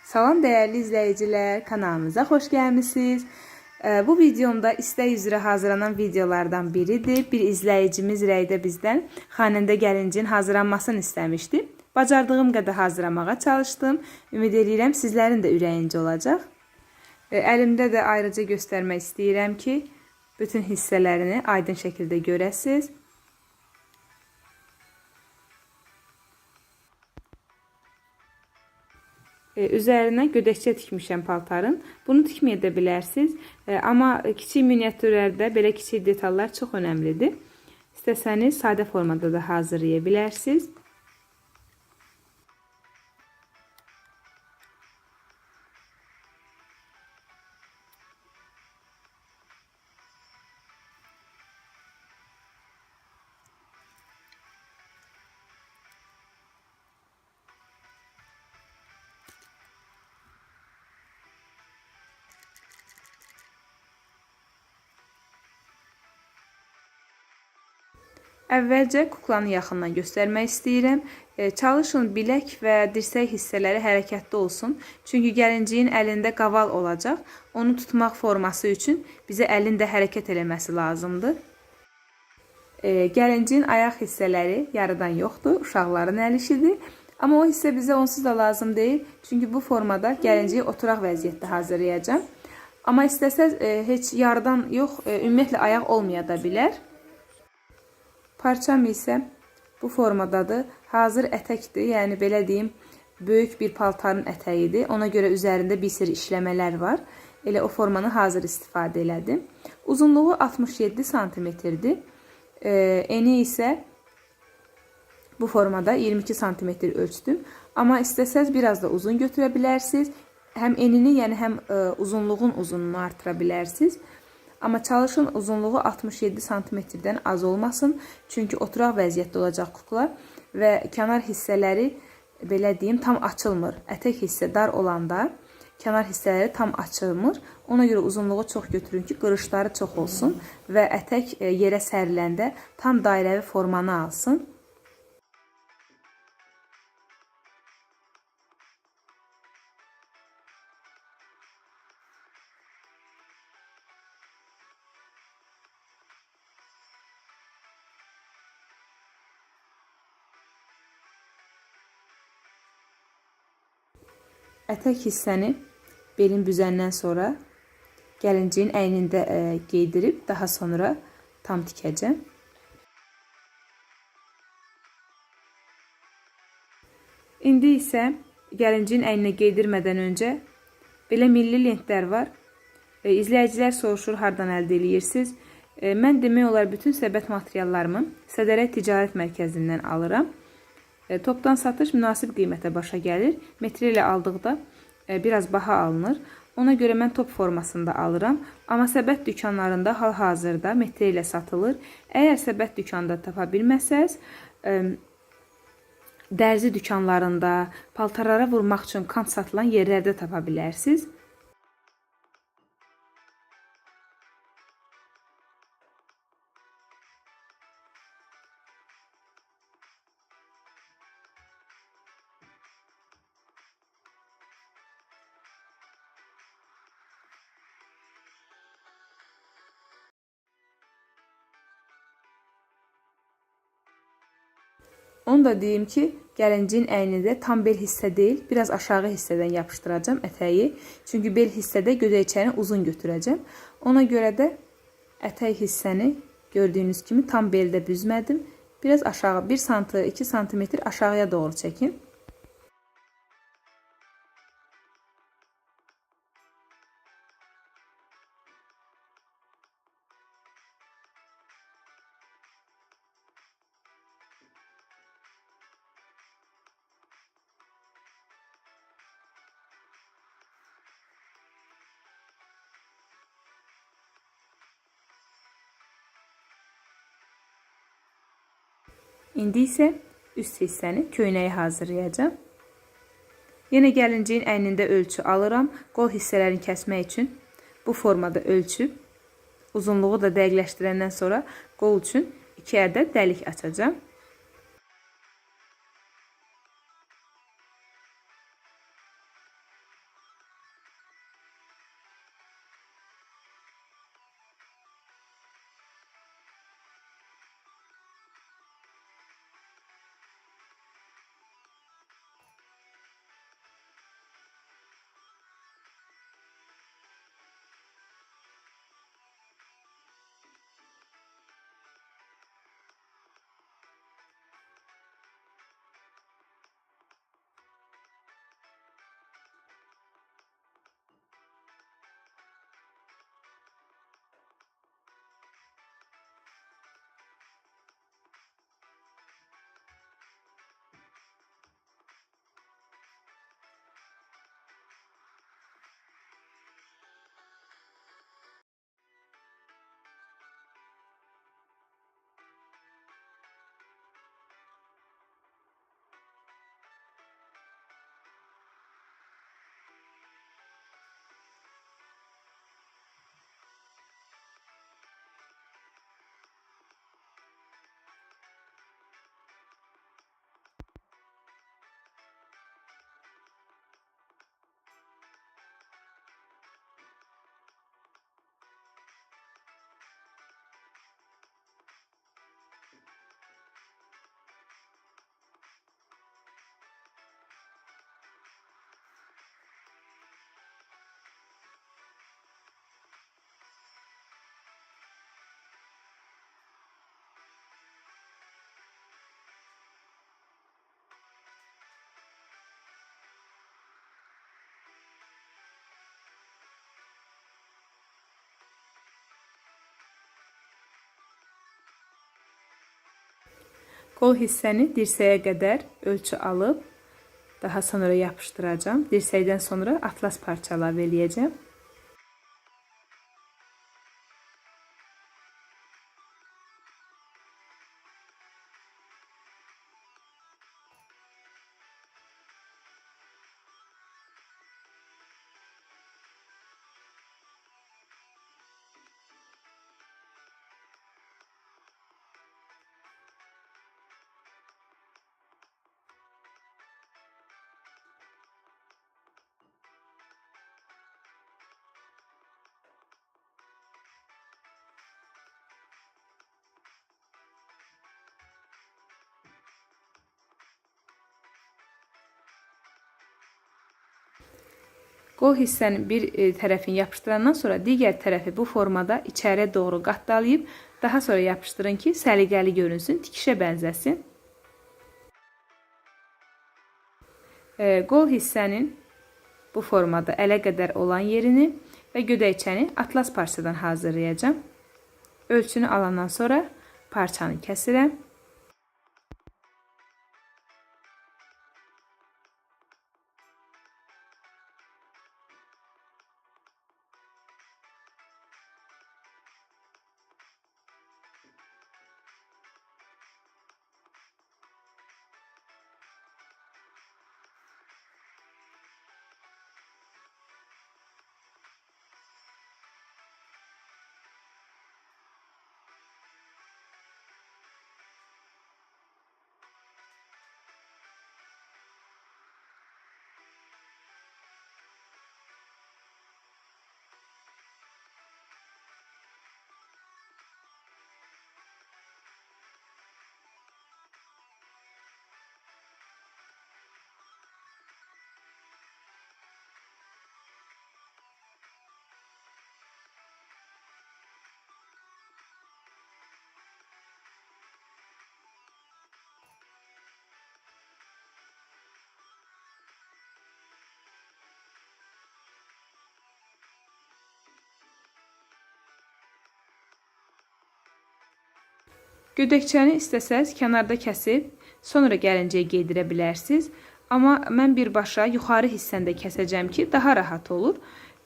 Salam dəyərli izləyicilər, kanalımıza xoş gəlmisiniz. Bu videomda istək üzrə hazırlanan videolardan biridir. Bir izləyicimiz rəydə bizdən xanəndə gəlincin hazırlanmasını istəmişdi. Bacardığım qədər hazırlamağa çalışdım. Ümid edirəm sizlərin də ürəyincə olacaq. Əlimdə də ayrıca göstərmək istəyirəm ki, bütün hissələrini aydın şəkildə görəsiniz. Üzərinə gödəkçə tikmişəm paltarın. Bunu tikməyə də bilərsiniz. Amma kiçik miniatürlərdə belə kiçik detallar çox önəmlidir. İstəsəniz sadə formada da hazırlaya bilərsiniz. Əvvəlcə kuklanı yaxından göstərmək istəyirəm. Çalışın bilək və dirsək hissələri hərəkətli olsun. Çünki gəlinciyin əlində qaval olacaq. Onu tutmaq forması üçün bizə əlin də hərəkət eləməsi lazımdır. Gəlinciyin ayaq hissələri yarıdan yoxdur. Uşaqların əl işidir. Amma o hissə bizə onsuz da lazım deyil. Çünki bu formada gəlinciyi oturaq vəziyyətdə hazırlayacağım. Amma istəsəz heç yarıdan yox, ümumiyyətlə ayaq olmaya da bilər. Parçam isə bu formadadır. Hazır ətəkdir. Yəni belə deyim, böyük bir paltarın ətəyidir. Ona görə üzərində bir sürü işləmələr var. Elə o formanı hazır istifadə elədim. Uzunluğu 67 cm-dir. Eni isə bu formada 22 cm ölçdüm. Amma istəsəz biraz da uzun götürə bilərsiniz. Həm enini, yəni həm uzunluğun uzunluğunu artıra bilərsiniz. Amma çalışın uzunluğu 67 cm-dən az olmasın. Çünki oturaq vəziyyətdə olacaq kukla və kənar hissələri belə deyim tam açılmır. Ətək hissə dar olanda kənar hissələri tam açılmır. Ona görə uzunluğu çox götürün ki, qırışları çox olsun və ətək yerə səriləndə tam dairəvi formanı alsın. Ətək hissəni belin büzəndən sonra gəlinciyin əynində geydirib daha sonra tam tikəcəm. İndi isə gəlinciyin əyninə geydirmədən öncə belə milli lentlər var. İzləyicilər soruşur, hardan əldə edirsiniz? Mən demək olar bütün səbət materiallarımı Sədərək Ticarət Mərkəzindən alıram. Topdan satış münasib qiymətə başa gəlir. Metr ilə aldıqda biraz baha alınır. Ona görə mən top formasında alıram. Amma səbət dükanlarında hal-hazırda metr ilə satılır. Əgər səbət dükanda tapa bilməsəz, dərzi dükanlarında paltarlara vurmaq üçün kant satılan yerlərdə tapa bilərsiniz. Onu da deyim ki, gəlinciyin əynində tam bel hissə deyil, biraz aşağı hissədən yapışdıracağım ətəyi. Çünki bel hissədə gödəkçəni uzun götürəcəm. Ona görə də ətək hissəni gördüyünüz kimi tam beldə büzmədim. Biraz aşağı 1 sm, 2 sm aşağıya doğru çəkin. İndi isə üst hissəni, köynəyi hazırlayacağım. Yenə gəlinciyin əynində ölçü alıram. Qol hissələrini kəsmək üçün bu formada ölçüb, uzunluğu da dəqiqləşdirəndən sonra qol üçün 2 ədəd dəlik açacağım. Qol hissəni dirsəyə qədər ölçü alıb, daha sonra yapışdıracağım. Dirsəkdən sonra atlas parça əlavə eləyəcəm. Qol hissənin bir tərəfini yapışdırandan sonra digər tərəfi bu formada içəriyə doğru qatdalayıb, daha sonra yapışdırın ki, səliqəli görünsün, tikişə bənzəsin. Qol hissənin bu formada ələ qədər olan yerini və gödəkçəni atlas parçadan hazırlayacağım. Ölçünü alandan sonra parçanı kəsirəm. Gödəkçəni istəsəz kənarda kəsib, sonra gəlinciyə geydirə bilərsiniz. Amma mən birbaşa yuxarı hissəndə kəsəcəm ki, daha rahat olur.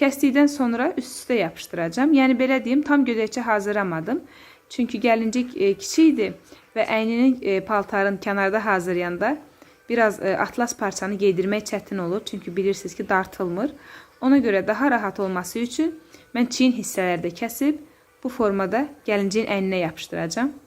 Kəsdikdən sonra üst-üstə yapışdıracağım. Yəni belə deyim, tam gödəkçə hazırlamadım. Çünki gəlincik kiçikdir və əynini paltarın kənarda hazırlayanda biraz atlas parçanı geydirmək çətin olur. Çünki bilirsiniz ki, dartılmır. Ona görə daha rahat olması üçün mən çiyin hissələrdə kəsib bu formada gəlinciyin əyninə yapışdıracağım.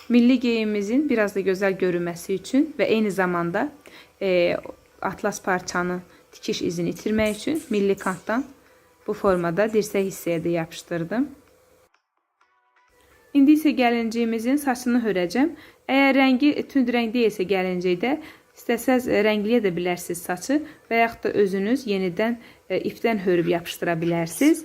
Milli geyimimizin biraz da gözəl görünməsi üçün və eyni zamanda atlas parçanı tikiş izini itirmək üçün milli kantdan bu formada dirsək hissəyə də yapışdırdım. İndi isə gəlinciyimizin saçını hörəcəm. Əgər rəngi tünd rəng deyilsə gəlincikdə, istəsəz rəngliyə də bilərsiniz saçı və yaxud da özünüz yenidən ipdən hörüb yapışdıra bilərsiniz.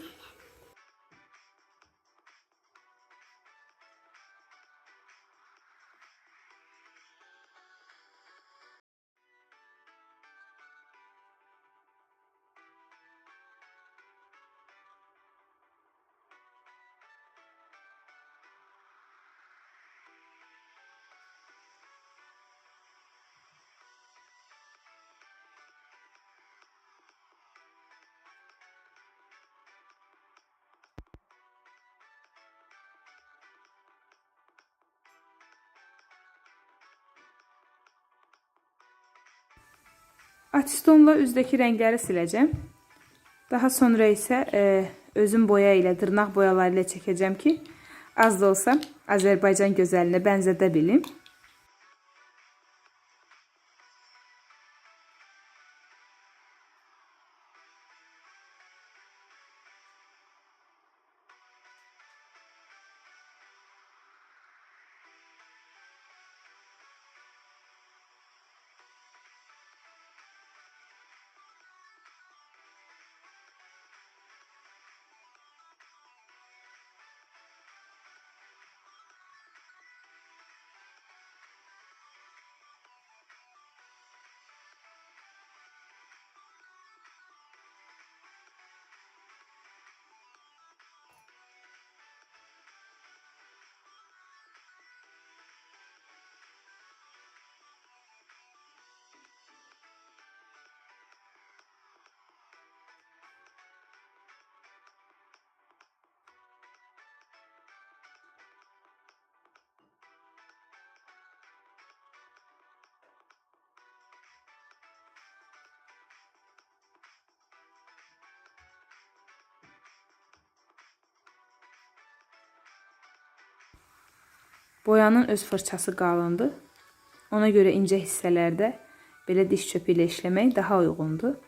Atistonla üzdəki rəngləri siləcəm. Daha sonra isə özüm boya ilə, dırnaq boyaları ilə çəkəcəm ki, az da olsa Azərbaycan gözəlinə bənzədə bilim. Boyanın öz fırçası qalındır. Ona görə incə hissələrdə belə diş çöpü ilə işləmək daha uyğundur.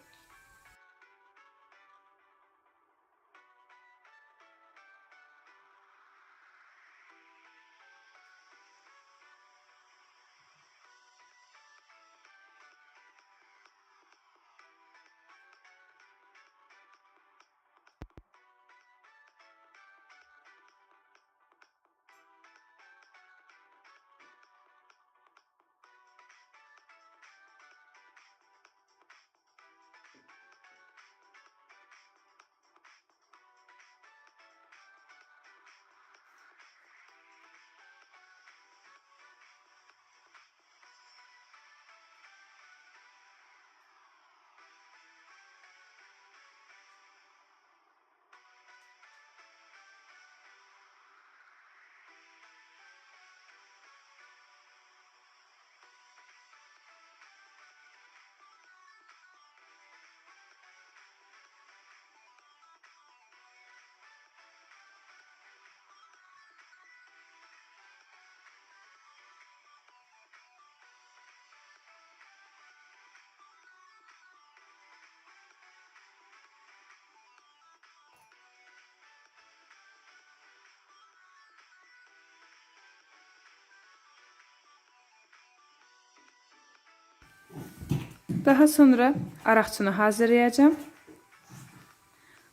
Daha sonra araqçını hazırlayacağım.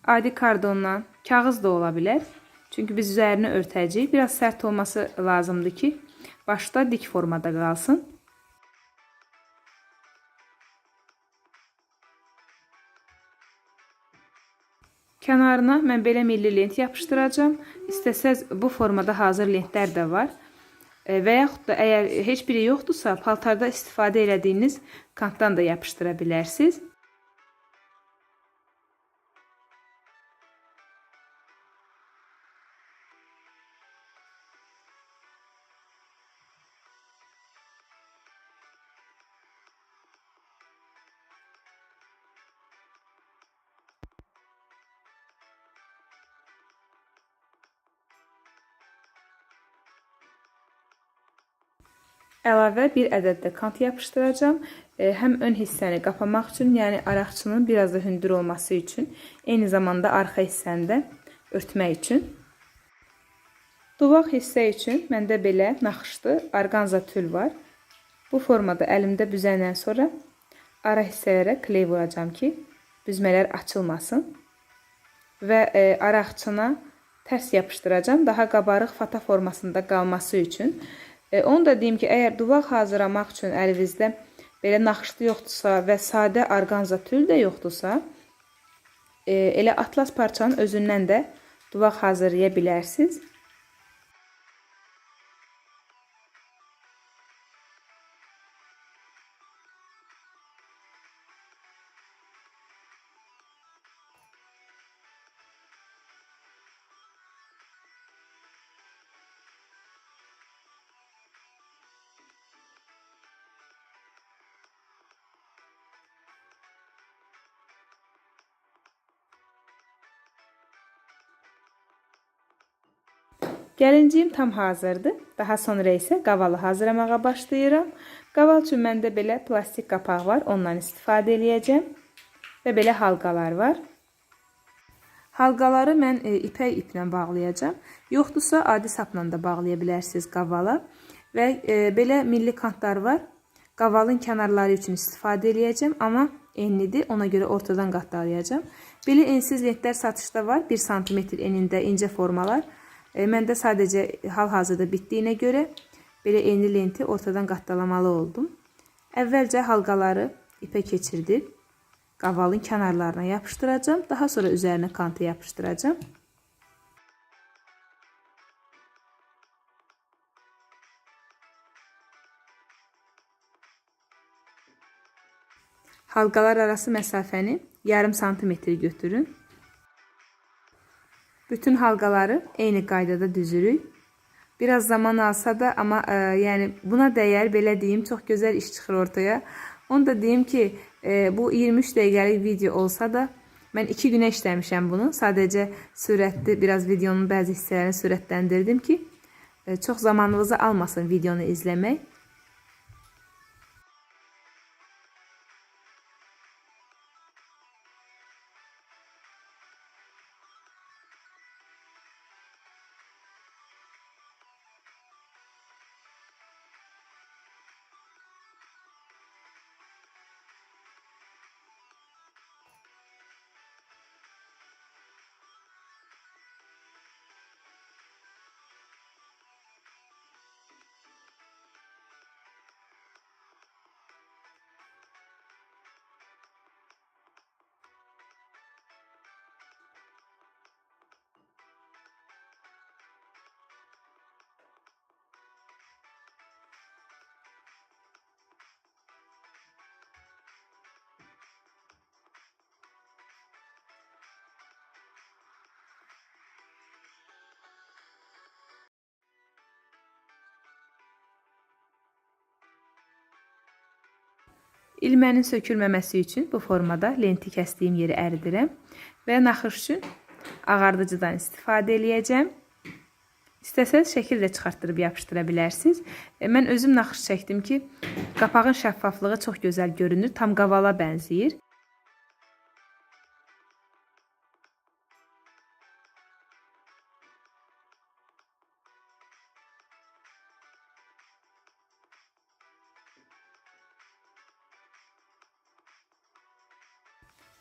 Adi kardondan, kağız da ola bilər. Çünki biz üzərini örtəcəyik. Biraz sərt olması lazımdır ki, başda dik formada qalsın. Kənarına mən belə milli lent yapışdıracağım. İstəsəz bu formada hazır lentlər də var. Və yaxud da əgər heç biri yoxdursa, paltarda istifadə elədiyiniz kantdan da yapışdıra bilərsiniz. Əlavə bir ədəd də kant yapışdıracağım. Həm ön hissəni qapamaq üçün, yəni araqçının biraz da hündür olması üçün, eyni zamanda arxa hissəni də örtmək üçün. Duvaq hissə üçün məndə belə naxışlı orqanza tül var. Bu formada əlimdə büzəndən sonra ara hissələrə kley vuracağım ki, büzmələr açılmasın. Və araqçına tərs yapışdıracağım, daha qabarıq fata formasında qalması üçün. Onu da deyim ki, əgər duvaq hazırlamaq üçün əlinizdə belə naxışlı yoxdursa və sadə orqanza tül də yoxdursa, elə atlas parçanın özündən də duvaq hazırlaya bilərsiniz. Gəlinciyim tam hazırdır. Daha sonra isə qavalı hazırlamağa başlayıram. Qaval üçün məndə belə plastik qapaq var. Ondan istifadə edəcəm. Və belə halqalar var. Halqaları mən ipək iplə bağlayacağım. Yoxdursa adi sapla da bağlaya bilərsiniz qavala. Və belə milli kantlar var. Qavalın kənarları üçün istifadə edəcəm. Amma enlidir. Ona görə ortadan qatlayacağım. Belə ensiz lentlər satışda var. 1 sm enində incə formalar. Məndə sadəcə hal-hazırda bitdiyinə görə belə enli lenti ortadan qatlalamalı oldum. Əvvəlcə halqaları ipə keçirdib qavalın kənarlarına yapışdıracağım. Daha sonra üzərinə kantı yapışdıracağım. Halqalar arası məsafəni yarım santimetr götürün. Bütün halqaları eyni qaydada düzürük. Biraz zaman alsa da amma yəni buna dəyər, belə deyim, çox gözəl iş çıxır ortaya. Onu da deyim ki, bu 23 dəqiqəlik video olsa da mən 2 günə işləmişəm bunu. Sadəcə sürətli biraz videonun bəzi hissələrini sürətləndirdim ki, çox zamanınızı almasın videonu izləmək. İlmənin sökülməməsi üçün bu formada lenti kəsdiyim yeri əridirəm və naxış üçün ağardıcıdan istifadə edəcəm. İstəsəniz şəkil də çıxartdırıb yapışdıra bilərsiniz. Mən özüm naxış çəkdim ki, qapağın şəffaflığı çox gözəl görünür, tam qavala bənzəyir.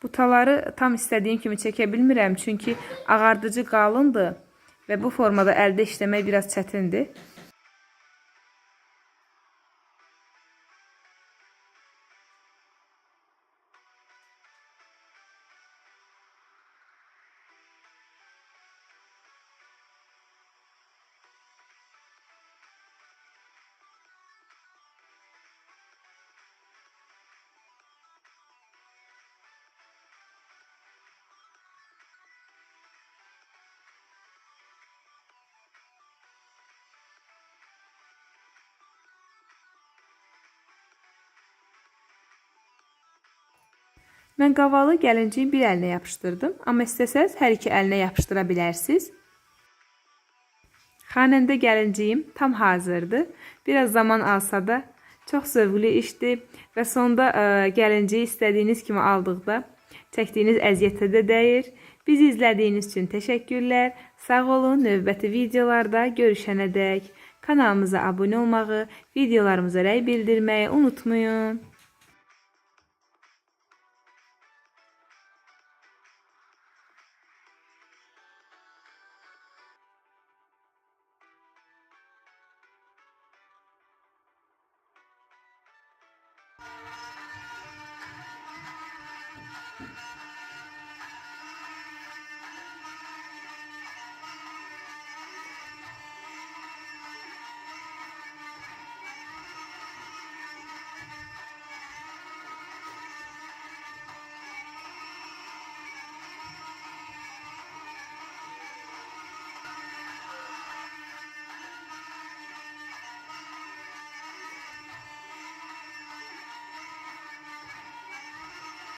Butaları tam istədiyim kimi çəkə bilmirəm, çünki ağardıcı qalındır və bu formada əldə işləmək biraz çətindir. Mən qavalı gəlinciyin bir əlinə yapışdırdım. Amma istəsəniz hər iki əlinə yapışdıra bilərsiniz. Xanəndə gəlinciyim tam hazırdır. Biraz zaman alsa da çox zövqlü işdir. Və sonda gəlinciyi istədiyiniz kimi aldıqda çəkdiyiniz əziyyətə də dəyir. Bizi izlədiyiniz üçün təşəkkürlər. Sağ olun. Növbəti videolarda görüşənədək kanalımıza abunə olmağı, videolarımıza rəy bildirməyi unutmayın.